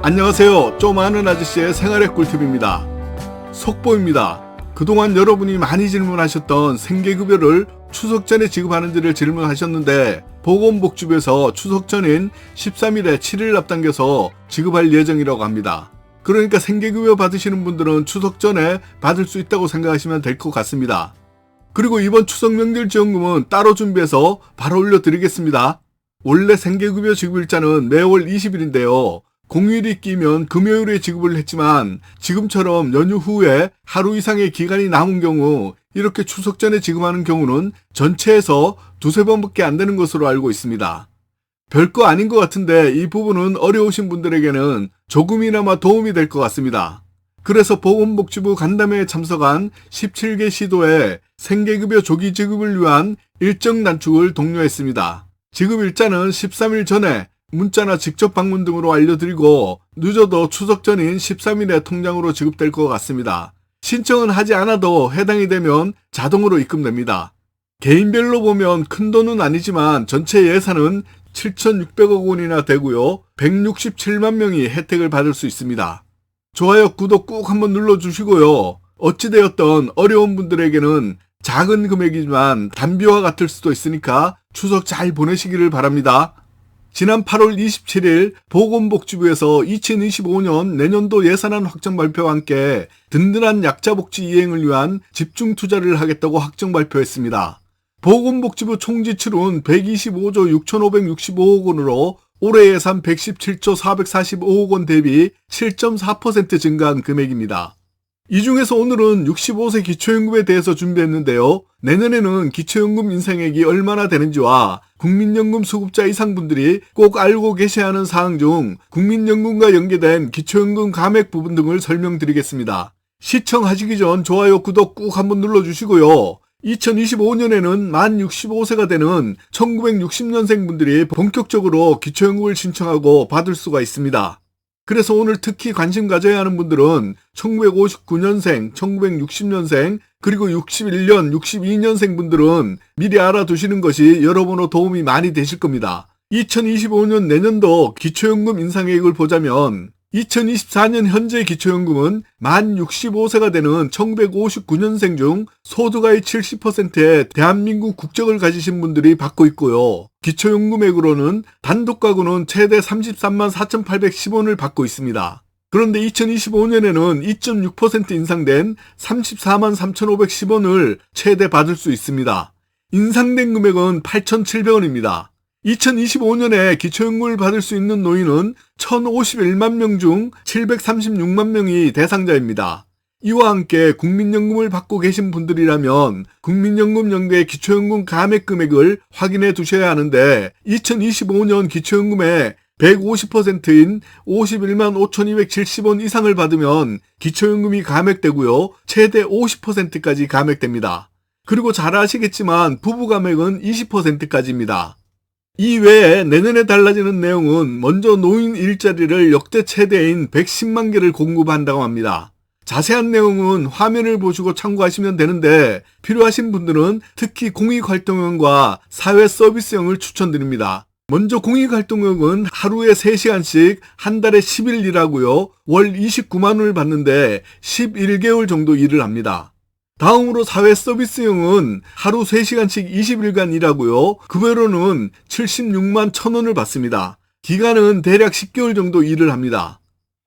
안녕하세요. 좀 아는 아저씨의 생활의 꿀팁입니다. 속보입니다. 그동안 여러분이 많이 질문하셨던 생계급여를 추석 전에 지급하는지를 질문하셨는데 보건복지부에서 추석 전인 13일에 7일 앞당겨서 지급할 예정이라고 합니다. 그러니까 생계급여 받으시는 분들은 추석 전에 받을 수 있다고 생각하시면 될 것 같습니다. 그리고 이번 추석 명절 지원금은 따로 준비해서 바로 올려드리겠습니다. 원래 생계급여 지급일자는 매월 20일인데요. 공휴일이 끼면 금요일에 지급을 했지만 지금처럼 연휴 후에 하루 이상의 기간이 남은 경우 이렇게 추석 전에 지급하는 경우는 전체에서 두세 번밖에 안 되는 것으로 알고 있습니다. 별거 아닌 것 같은데 이 부분은 어려우신 분들에게는 조금이나마 도움이 될 것 같습니다. 그래서 보건복지부 간담회에 참석한 17개 시도에 생계급여 조기 지급을 위한 일정 단축을 독려했습니다. 지급 일자는 13일 전에 문자나 직접 방문 등으로 알려드리고 늦어도 추석 전인 13일에 통장으로 지급될 것 같습니다. 신청은 하지 않아도 해당이 되면 자동으로 입금됩니다. 개인별로 보면 큰 돈은 아니지만 전체 예산은 7,600억 원이나 되고요. 167만 명이 혜택을 받을 수 있습니다. 좋아요, 구독 꾹 한번 눌러주시고요. 어찌되었던 어려운 분들에게는 작은 금액이지만 단비와 같을 수도 있으니까 추석 잘 보내시기를 바랍니다. 지난 8월 27일 보건복지부에서 2025년 내년도 예산안 확정 발표와 함께 든든한 약자복지 이행을 위한 집중 투자를 하겠다고 확정 발표했습니다. 보건복지부 총지출은 125조 6,565억 원으로 올해 예산 117조 445억 원 대비 7.4% 증가한 금액입니다. 이 중에서 오늘은 65세 기초연금에 대해서 준비했는데요. 내년에는 기초연금 인상액이 얼마나 되는지와 국민연금 수급자 이상분들이 꼭 알고 계셔야 하는 사항 중 국민연금과 연계된 기초연금 감액 부분 등을 설명드리겠습니다. 시청하시기 전 좋아요, 구독 꾹 한번 눌러주시고요. 2025년에는 만 65세가 되는 1960년생 분들이 본격적으로 기초연금을 신청하고 받을 수가 있습니다. 그래서 오늘 특히 관심 가져야 하는 분들은 1959년생, 1960년생, 그리고 61년, 62년생 분들은 미리 알아두시는 것이 여러모로 도움이 많이 되실 겁니다. 2025년 내년도 기초연금 인상액을 보자면 2024년 현재 기초연금은 만 65세가 되는 1959년생 중 소득의 70%의 대한민국 국적을 가지신 분들이 받고 있고요. 기초연금액으로는 단독 가구는 최대 33만 4,810원을 받고 있습니다. 그런데 2025년에는 2.6% 인상된 34만 3,510원을 최대 받을 수 있습니다. 인상된 금액은 8,700원입니다. 2025년에 기초연금을 받을 수 있는 노인은 1,051만 명 중 736만 명이 대상자입니다. 이와 함께 국민연금을 받고 계신 분들이라면 국민연금 연계 기초연금 감액 금액을 확인해 두셔야 하는데 2025년 기초연금의 150%인 51만 5,270원 이상을 받으면 기초연금이 감액되고요. 최대 50%까지 감액됩니다. 그리고 잘 아시겠지만 부부 감액은 20%까지입니다. 이 외에 내년에 달라지는 내용은 먼저 노인 일자리를 역대 최대인 110만 개를 공급한다고 합니다. 자세한 내용은 화면을 보시고 참고하시면 되는데 필요하신 분들은 특히 공익활동형과 사회서비스형을 추천드립니다. 먼저 공익활동형은 하루에 3시간씩 한 달에 10일 일하고요. 월 29만 원을 받는데 11개월 정도 일을 합니다. 다음으로 사회서비스형은 하루 3시간씩 20일간 일하고요. 급여로는 76만 1,000원을 받습니다. 기간은 대략 10개월 정도 일을 합니다.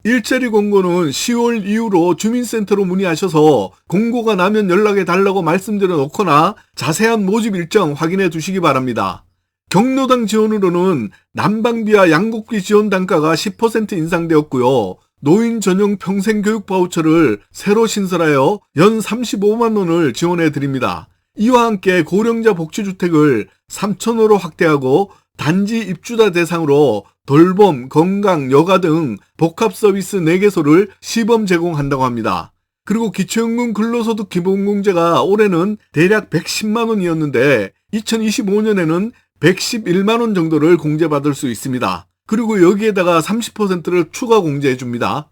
일자리 공고는 10월 이후로 주민센터로 문의하셔서 공고가 나면 연락해 달라고 말씀드려 놓거나 자세한 모집 일정 확인해 두시기 바랍니다. 경로당 지원으로는 난방비와 양곡비 지원 단가가 10% 인상되었고요. 노인 전용 평생교육 바우처를 새로 신설하여 연 35만 원을 지원해 드립니다. 이와 함께 고령자 복지주택을 3,000호로 확대하고 단지 입주자 대상으로 돌봄, 건강, 여가 등 복합서비스 4개소를 시범 제공한다고 합니다. 그리고 기초연금 근로소득 기본공제가 올해는 대략 110만 원이었는데 2025년에는 111만 원 정도를 공제받을 수 있습니다. 그리고 여기에다가 30%를 추가 공제해 줍니다.